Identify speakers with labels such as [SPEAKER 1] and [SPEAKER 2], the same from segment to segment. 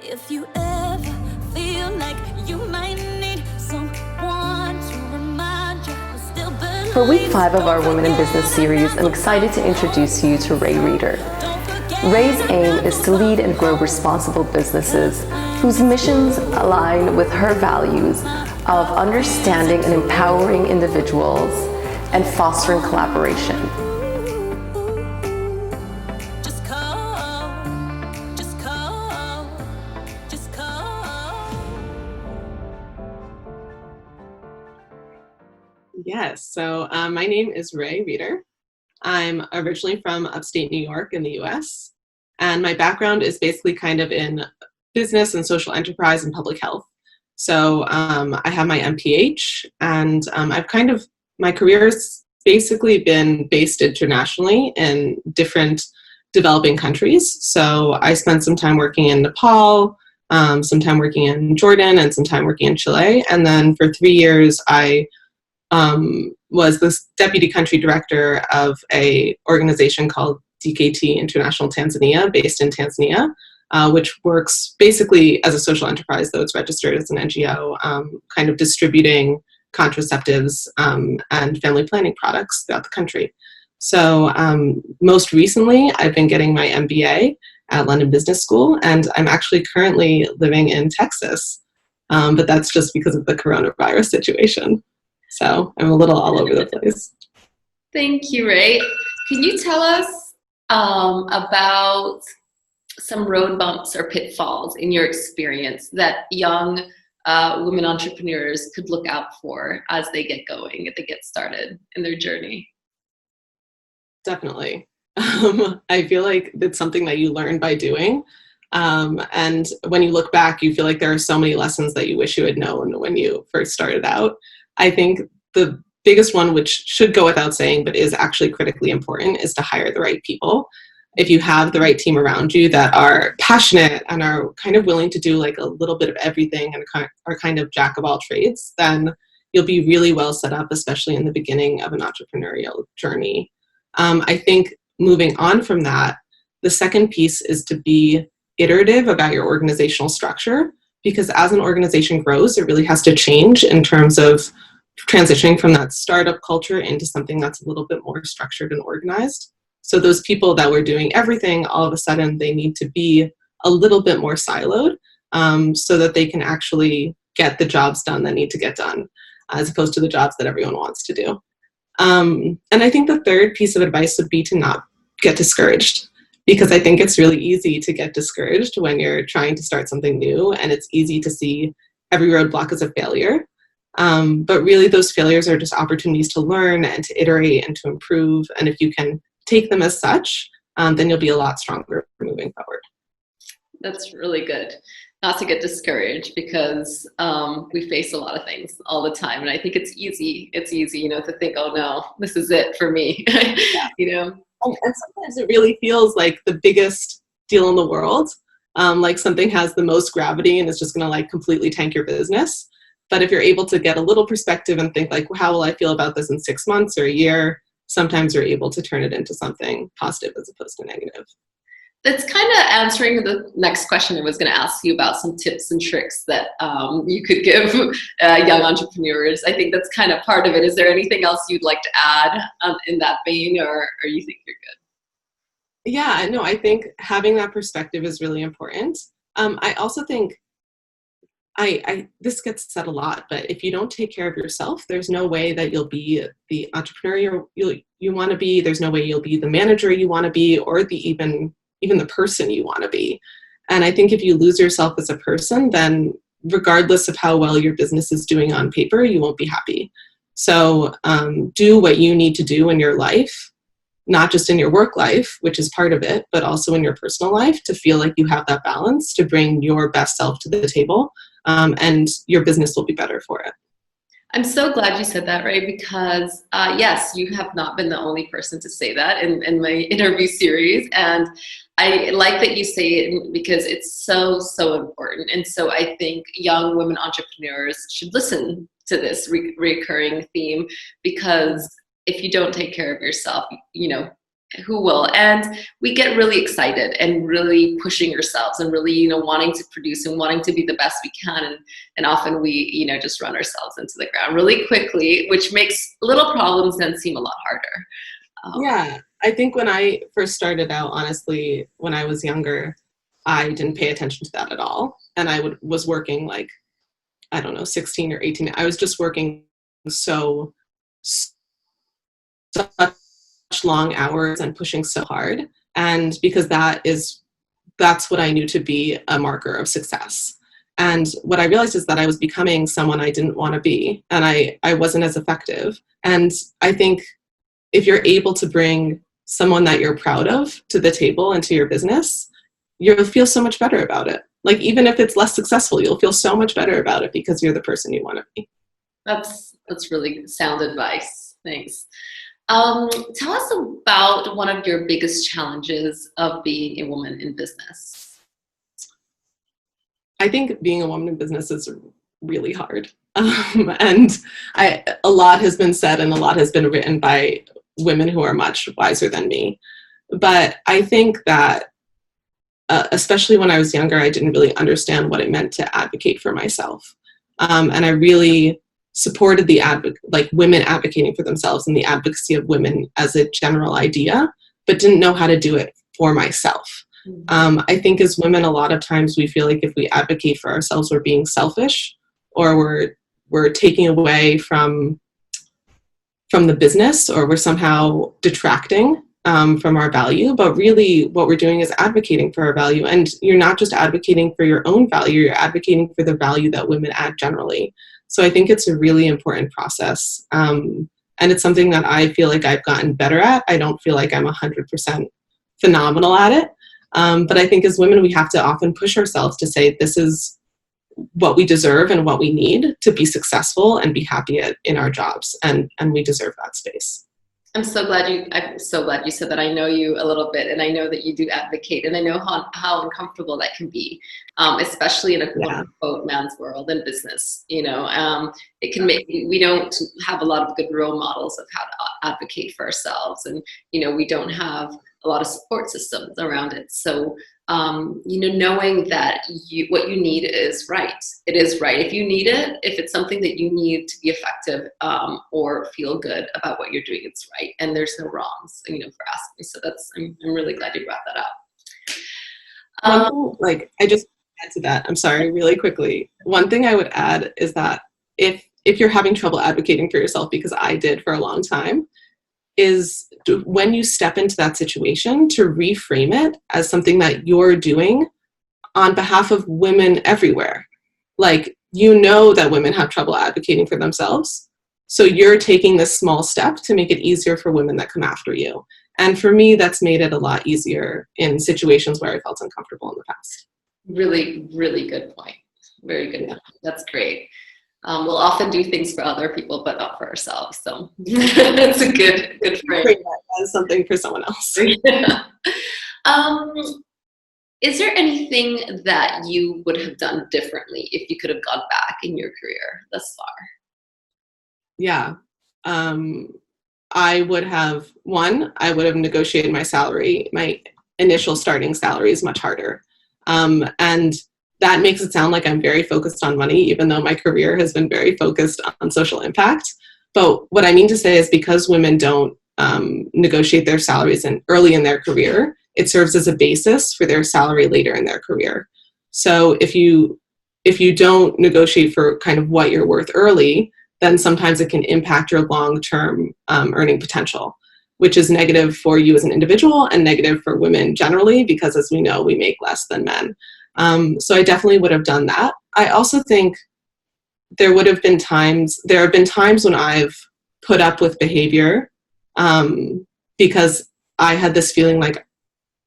[SPEAKER 1] If you ever feel like you might need someone to remind you, I still believe.
[SPEAKER 2] For week 5 of our Women in Business series, I'm excited to introduce you to Rieder. Ray's aim is to lead and grow responsible businesses whose missions align with her values of understanding and empowering individuals and fostering collaboration.
[SPEAKER 3] Yes, so my name is Rieder. I'm originally from upstate New York in the US, and my background is basically kind of in business and social enterprise and public health. So I have my MPH, and my career's basically been based internationally in different developing countries. So I spent some time working in Nepal, some time working in Jordan, and some time working in Chile. And then for 3 years, I was the deputy country director of a organization called DKT International Tanzania, based in Tanzania, which works basically as a social enterprise, though it's registered as an NGO, kind of distributing contraceptives and family planning products throughout the country. So most recently, I've been getting my MBA at London Business School, and I'm actually currently living in Texas, but that's just because of the coronavirus situation. So I'm a little all over the place.
[SPEAKER 4] Thank you, Ray. Can you tell us about some road bumps or pitfalls in your experience that young women entrepreneurs could look out for as they get going, if they get started in their journey?
[SPEAKER 3] Definitely. I feel like it's something that you learn by doing. And when you look back, you feel like there are so many lessons that you wish you had known when you first started out. I think the biggest one, which should go without saying, but is actually critically important, is to hire the right people. If you have the right team around you that are passionate and are kind of willing to do like a little bit of everything and are kind of jack of all trades, then you'll be really well set up, especially in the beginning of an entrepreneurial journey. I think moving on from that, the second piece is to be iterative about your organizational structure, because as an organization grows, it really has to change in terms of transitioning from that startup culture into something that's a little bit more structured and organized. So those people that were doing everything, all of a sudden they need to be a little bit more siloed so that they can actually get the jobs done that need to get done, as opposed to the jobs that everyone wants to do. And I think the third piece of advice would be to not get discouraged, because I think it's really easy to get discouraged when you're trying to start something new, and it's easy to see every roadblock as a failure. But really those failures are just opportunities to learn and to iterate and to improve. And if you can take them as such, then you'll be a lot stronger moving forward.
[SPEAKER 4] That's really good. Not to get discouraged, because we face a lot of things all the time. And I think it's easy, to think, oh no, this is it for me,
[SPEAKER 3] And sometimes it really feels like the biggest deal in the world, like something has the most gravity and it's just going to like completely tank your business. But if you're able to get a little perspective and think like, well, how will I feel about this in 6 months or a year? Sometimes you're able to turn it into something positive as opposed to negative.
[SPEAKER 4] That's kind of answering the next question I was going to ask you about, some tips and tricks that you could give young entrepreneurs. I think that's kind of part of it. Is there anything else you'd like to add in that vein, or you think you're good?
[SPEAKER 3] Yeah, no, I think having that perspective is really important. I also think this gets said a lot, but if you don't take care of yourself, there's no way that you'll be the entrepreneur you want to be. There's no way you'll be the manager you want to be, or even the person you want to be. And I think if you lose yourself as a person, then regardless of how well your business is doing on paper, you won't be happy. So do what you need to do in your life, not just in your work life, which is part of it, but also in your personal life, to feel like you have that balance to bring your best self to the table, and your business will be better for it.
[SPEAKER 4] I'm so glad you said that, Ray, because yes, you have not been the only person to say that in my interview series. And I like that you say it, because it's so, so important. And so I think young women entrepreneurs should listen to this recurring theme, because if you don't take care of yourself, Who will? And we get really excited and really pushing ourselves and really, you know, wanting to produce and wanting to be the best we can. And often we, you know, just run ourselves into the ground really quickly, which makes little problems then seem a lot harder.
[SPEAKER 3] Yeah, I think when I first started out, honestly, when I was younger, I didn't pay attention to that at all. And I was working like, I don't know, 16 or 18. I was just working such long hours and pushing so hard. And because that's what I knew to be a marker of success. And what I realized is that I was becoming someone I didn't want to be, and I wasn't as effective. And I think if you're able to bring someone that you're proud of to the table and to your business, you'll feel so much better about it. Like, even if it's less successful, you'll feel so much better about it because you're the person you want to be.
[SPEAKER 4] That's really sound advice. Thanks. Tell us about one of your biggest challenges of being a woman in business.
[SPEAKER 3] I think being a woman in business is really hard. And a lot has been said and a lot has been written by women who are much wiser than me. But I think that especially when I was younger, I didn't really understand what it meant to advocate for myself. And I really supported women advocating for themselves and the advocacy of women as a general idea, but didn't know how to do it for myself. I think as women, a lot of times we feel like if we advocate for ourselves, we're being selfish, or we're taking away from the business, or we're somehow detracting from our value. But really what we're doing is advocating for our value. And you're not just advocating for your own value, you're advocating for the value that women add generally. So I think it's a really important process. And it's something that I feel like I've gotten better at. I don't feel like I'm 100% phenomenal at it. But I think as women, we have to often push ourselves to say, this is what we deserve and what we need to be successful and be happy in our jobs. And we deserve that space.
[SPEAKER 4] I'm so glad you said that. I know you a little bit, and I know that you do advocate, and I know how uncomfortable that can be, especially in a quote unquote man's world in business. You know, it can make, we don't have a lot of good role models of how to advocate for ourselves, and you know, we don't have a lot of support systems around it. So you know, knowing that what you need is right. It is right. If you need it, if it's something that you need to be effective or feel good about what you're doing, it's right. And there's no wrongs, you know, for asking. So I'm really glad you brought that up.
[SPEAKER 3] I just add to that. I'm sorry, really quickly. One thing I would add is that if you're having trouble advocating for yourself, because I did for a long time, is when you step into that situation to reframe it as something that you're doing on behalf of women everywhere. Like, you know that women have trouble advocating for themselves. So you're taking this small step to make it easier for women that come after you. And for me, that's made it a lot easier in situations where I felt uncomfortable in the past.
[SPEAKER 4] Really, really good point. Very good. Yeah. That's great. We'll often do things for other people, but not for ourselves. So it's a good frame.
[SPEAKER 3] As something for someone else.
[SPEAKER 4] Yeah. Is there anything that you would have done differently if you could have gone back in your career thus far?
[SPEAKER 3] Yeah. I would have negotiated my salary. My initial starting salary is much harder. And that makes it sound like I'm very focused on money, even though my career has been very focused on social impact. But what I mean to say is, because women don't negotiate their salaries early in their career, it serves as a basis for their salary later in their career. So if you don't negotiate for kind of what you're worth early, then sometimes it can impact your long-term earning potential, which is negative for you as an individual and negative for women generally, because as we know, we make less than men. So I definitely would have done that. I also think there have been times when I've put up with behavior because I had this feeling like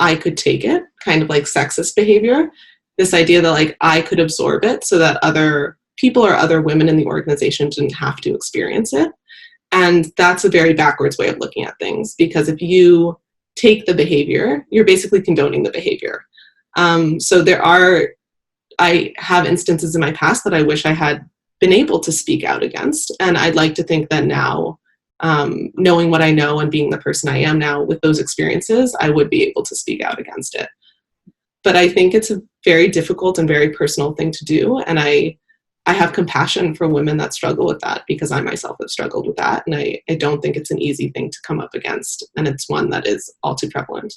[SPEAKER 3] I could take it, kind of like sexist behavior, this idea that like I could absorb it so that other people or other women in the organization didn't have to experience it. And that's a very backwards way of looking at things, because if you take the behavior, you're basically condoning the behavior. So I have instances in my past that I wish I had been able to speak out against. And I'd like to think that now knowing what I know and being the person I am now with those experiences, I would be able to speak out against it. But I think it's a very difficult and very personal thing to do. And I have compassion for women that struggle with that, because I myself have struggled with that. And I don't think it's an easy thing to come up against. And it's one that is all too prevalent.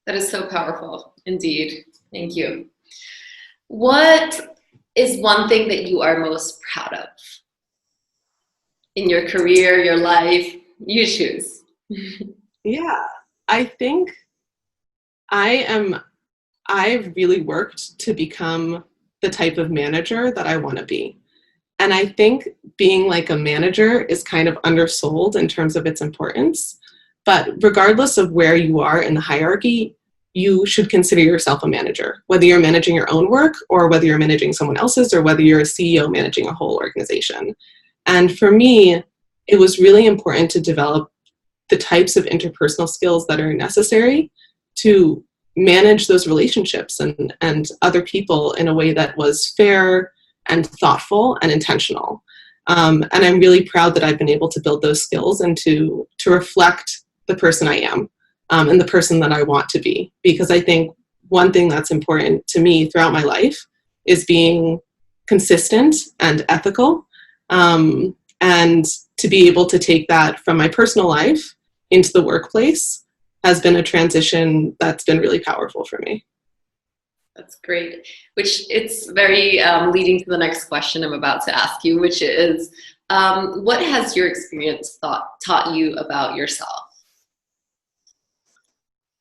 [SPEAKER 4] That is so powerful, indeed. Thank you. What is one thing that you are most proud of in your career, your life? You choose.
[SPEAKER 3] Yeah, I think I've really worked to become the type of manager that I want to be. And I think being like a manager is kind of undersold in terms of its importance. But regardless of where you are in the hierarchy, you should consider yourself a manager, whether you're managing your own work or whether you're managing someone else's, or whether you're a CEO managing a whole organization. And for me, it was really important to develop the types of interpersonal skills that are necessary to manage those relationships and other people in a way that was fair and thoughtful and intentional. And I'm really proud that I've been able to build those skills and to reflect the person I am, and the person that I want to be. Because I think one thing that's important to me throughout my life is being consistent and ethical, and to be able to take that from my personal life into the workplace has been a transition that's been really powerful for me.
[SPEAKER 4] That's great. Which it's very leading to the next question I'm about to ask you, which is, what has your experience taught you about yourself?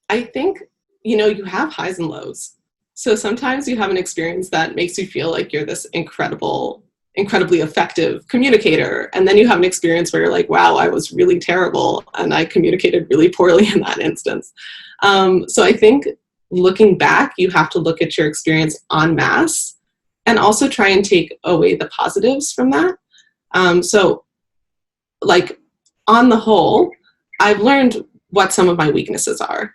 [SPEAKER 3] I think, you have highs and lows. So sometimes you have an experience that makes you feel like you're this incredibly effective communicator. And then you have an experience where you're like, wow, I was really terrible and I communicated really poorly in that instance. So I think looking back, you have to look at your experience en masse and also try and take away the positives from that. So like on the whole, I've learned what some of my weaknesses are,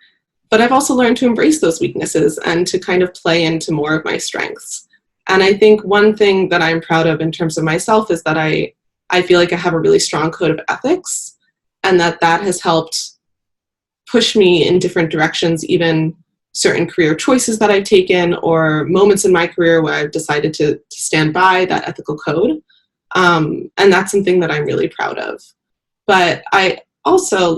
[SPEAKER 3] but I've also learned to embrace those weaknesses and to kind of play into more of my strengths. And I think one thing that I'm proud of in terms of myself is that I feel like I have a really strong code of ethics, and that has helped push me in different directions, even certain career choices that I've taken or moments in my career where I've decided to stand by that ethical code. And that's something that I'm really proud of. But I also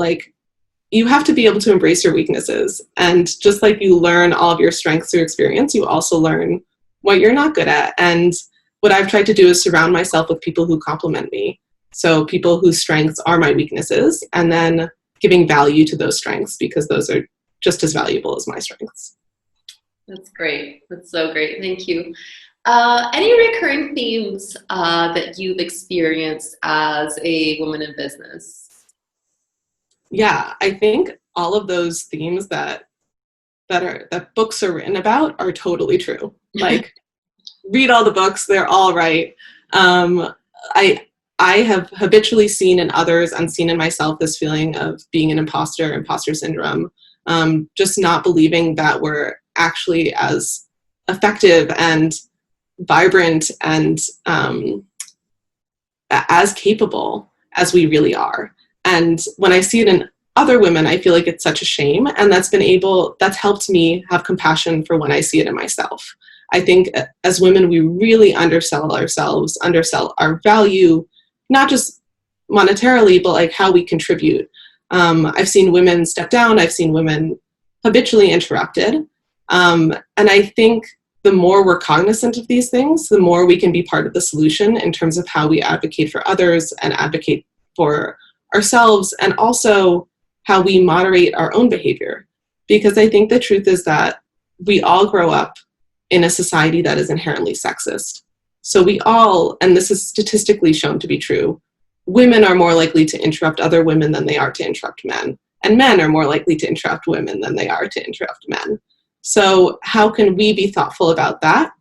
[SPEAKER 3] you have to be able to embrace your weaknesses. And just like you learn all of your strengths through experience, you also learn what you're not good at. And what I've tried to do is surround myself with people who complement me. So people whose strengths are my weaknesses, and then giving value to those strengths, because those are just as valuable as my strengths.
[SPEAKER 4] That's great. That's so great. Thank you. Any recurring themes that you've experienced as a woman in business?
[SPEAKER 3] Yeah, I think all of those themes that books are written about are totally true. Like, read all the books; they're all right. I have habitually seen in others and seen in myself this feeling of being an imposter syndrome, just not believing that we're actually as effective and vibrant and as capable as we really are. And when I see it in other women, I feel like it's such a shame. And that's helped me have compassion for when I see it in myself. I think as women, we really undersell ourselves, undersell our value, not just monetarily, but how we contribute. I've seen women step down. I've seen women habitually interrupted. And I think the more we're cognizant of these things, the more we can be part of the solution in terms of how we advocate for others and advocate for ourselves, and also how we moderate our own behavior. Because I think the truth is that we all grow up in a society that is inherently sexist. So we all, and this is statistically shown to be true, women are more likely to interrupt other women than they are to interrupt men. And men are more likely to interrupt women than they are to interrupt men. So how can we be thoughtful about that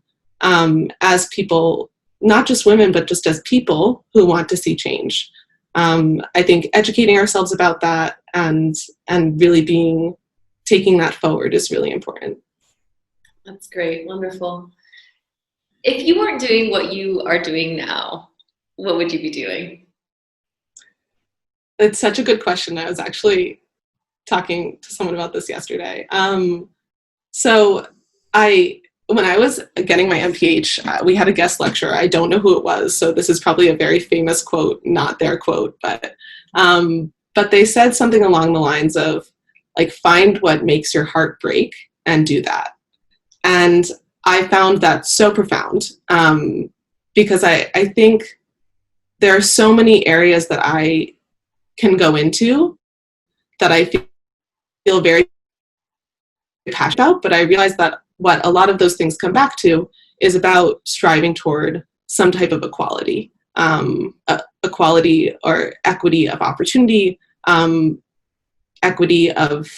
[SPEAKER 3] as people, not just women, but just as people who want to see change? I think educating ourselves about that and really taking that forward is really important.
[SPEAKER 4] That's great. Wonderful. If you weren't doing what you are doing now, what would you be doing?
[SPEAKER 3] It's such a good question. I was actually talking to someone about this yesterday. So when I was getting my MPH, we had a guest lecturer. I don't know who it was, so this is probably a very famous quote, not their quote, but they said something along the lines of, like, find what makes your heart break and do that. And I found that so profound, because I think there are so many areas that I can go into that I feel very passionate about, but I realize that what a lot of those things come back to is about striving toward some type of equality, equality or equity of opportunity, equity of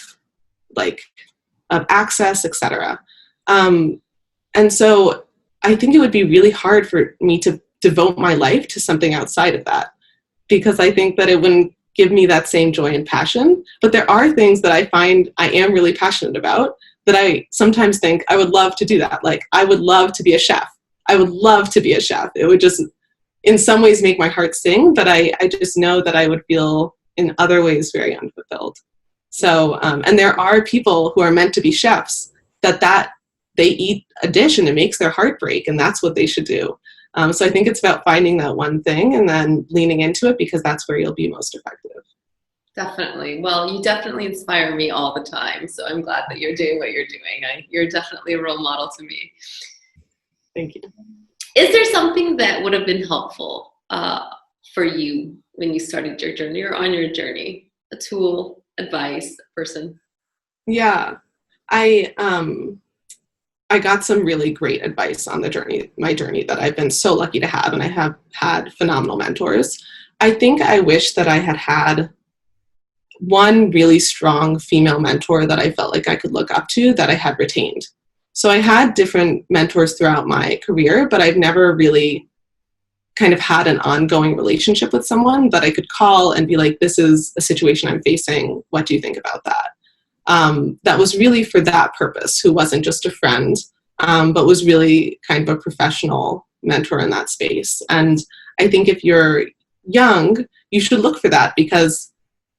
[SPEAKER 3] access, etc. And so I think it would be really hard for me to devote my life to something outside of that, because I think that it wouldn't give me that same joy and passion. But there are things that I find I am really passionate about that I sometimes think I would love to do that. Like, I would love to be a chef. I would love to be a chef. It would just, in some ways, make my heart sing, but I just know that I would feel in other ways very unfulfilled. So, and there are people who are meant to be chefs that they eat a dish and it makes their heart break, and that's what they should do. So I think it's about finding that one thing and then leaning into it, because that's where you'll be most effective.
[SPEAKER 4] Definitely. Well, you definitely inspire me all the time. So I'm glad that you're doing what you're doing. You're definitely a role model to me.
[SPEAKER 3] Thank you.
[SPEAKER 4] Is there something that would have been helpful for you when you started your journey or on your journey? A tool, advice, person?
[SPEAKER 3] Yeah. I got some really great advice on my journey that I've been so lucky to have, and I have had phenomenal mentors. I think I wish that I had one really strong female mentor that I felt like I could look up to, that I had retained. So I had different mentors throughout my career, but I've never really kind of had an ongoing relationship with someone that I could call and be like, this is a situation I'm facing. What do you think about that? That was really for that purpose, who wasn't just a friend, but was really kind of a professional mentor in that space. And I think if you're young, you should look for that, because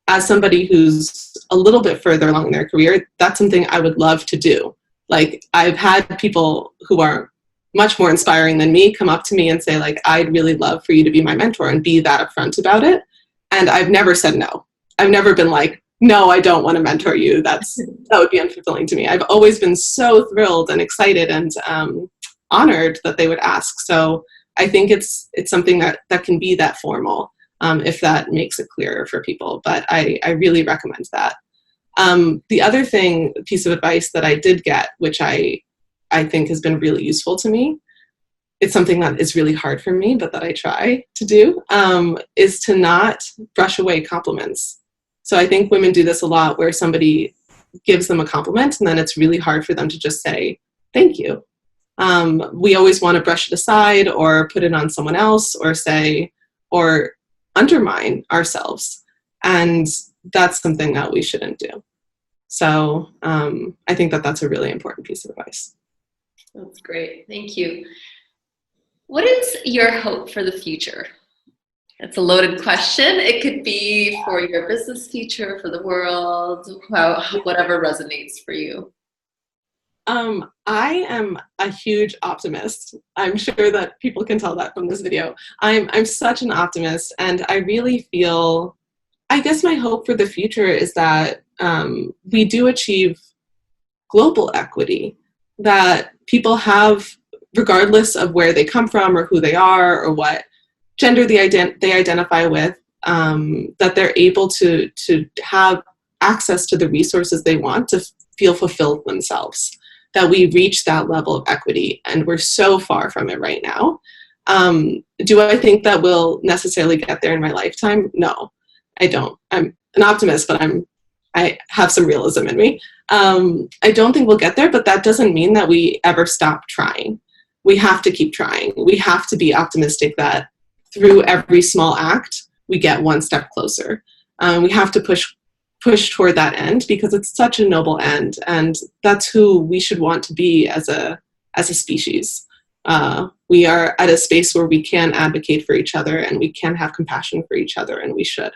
[SPEAKER 3] as somebody who's a little bit further along in their career, that's something I would love to do. Like, I've had people who are much more inspiring than me come up to me and say, like, I'd really love for you to be my mentor, and be that upfront about it. And I've never said no. I've never been like, no, I don't want to mentor you. That would be unfulfilling to me. I've always been so thrilled and excited and honored that they would ask. So I think it's something that can be that formal, if that makes it clearer for people. But I really recommend that. The other piece of advice that I did get, which I think has been really useful to me, it's something that is really hard for me, but that I try to do, is to not brush away compliments. So I think women do this a lot, where somebody gives them a compliment and then it's really hard for them to just say, thank you. We always want to brush it aside or put it on someone else or undermine ourselves. And that's something that we shouldn't do. So I think that's a really important piece of advice.
[SPEAKER 4] That's great. Thank you. What is your hope for the future? It's a loaded question. It could be for your business future, for the world, whatever resonates for you.
[SPEAKER 3] I am a huge optimist. I'm sure that people can tell that from this video. I'm such an optimist, and I really feel, I guess my hope for the future is that we do achieve global equity, that people have, regardless of where they come from or who they are or what gender they identify with, that they're able to have access to the resources they want to feel fulfilled themselves, that we reach that level of equity, and we're so far from it right now. Do I think that we'll necessarily get there in my lifetime? No, I don't. I'm an optimist, but I have some realism in me. I don't think we'll get there, but that doesn't mean that we ever stop trying. We have to keep trying. We have to be optimistic that through every small act, we get one step closer. We have to push toward that end, because it's such a noble end, and that's who we should want to be as a species. We are at a space where we can advocate for each other, and we can have compassion for each other, and we should.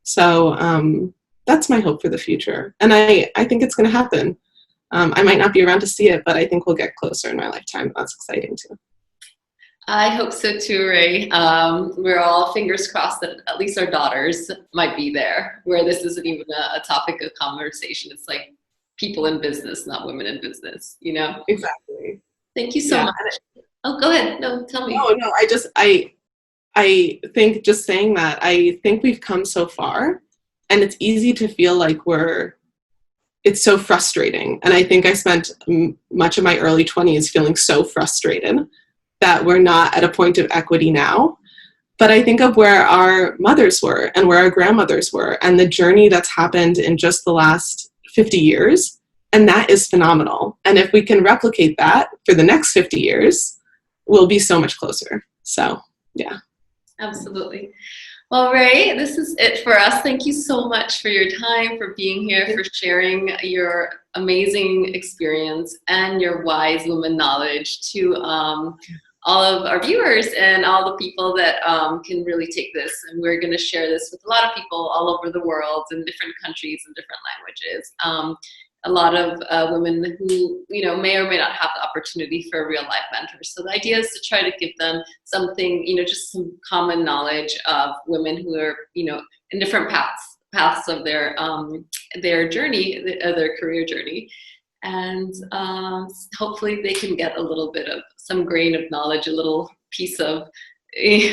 [SPEAKER 3] So that's my hope for the future. And I think it's going to happen. I might not be around to see it, but I think we'll get closer in my lifetime. That's exciting too.
[SPEAKER 4] I hope so too, Ray. We're all fingers crossed that at least our daughters might be there, where this isn't even a topic of conversation. It's like people in business, not women in business, you know?
[SPEAKER 3] Exactly.
[SPEAKER 4] Thank you so much. Oh, go ahead. No, tell me.
[SPEAKER 3] No, I think just saying that, I think we've come so far, and it's easy to feel like it's so frustrating. And I think I spent much of my early 20s feeling so frustrated that we're not at a point of equity now. But I think of where our mothers were and where our grandmothers were and the journey that's happened in just the last 50 years. And that is phenomenal. And if we can replicate that for the next 50 years, we'll be so much closer. So, yeah.
[SPEAKER 4] Absolutely. Well, Ray, this is it for us. Thank you so much for your time, for being here, for sharing your amazing experience and your wise woman knowledge to all of our viewers and all the people that can really take this. And we're going to share this with a lot of people all over the world in different countries and different languages. A lot of women who, you know, may or may not have the opportunity for a real life mentor. So the idea is to try to give them something, you know, just some common knowledge of women who are, you know, in different paths of their journey, their career journey. And hopefully they can get a little bit of some grain of knowledge, a little piece of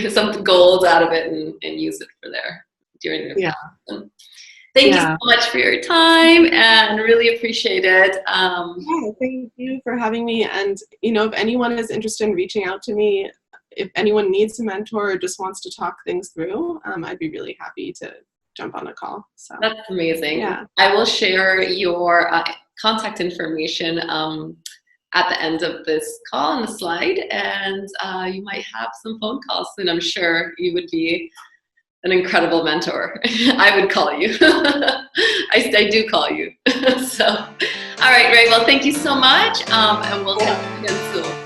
[SPEAKER 4] some gold out of it and use it for during their path. Thank you so much for your time and really appreciate it.
[SPEAKER 3] Thank you for having me. And, you know, if anyone is interested in reaching out to me, if anyone needs a mentor or just wants to talk things through, I'd be really happy to jump on a call. So
[SPEAKER 4] that's amazing.
[SPEAKER 3] Yeah.
[SPEAKER 4] I will share your contact information at the end of this call on the slide, and you might have some phone calls, and I'm sure you would be an incredible mentor. I would call you. I do call you. So, all right, Ray. Well, thank you so much, and we'll catch you again soon.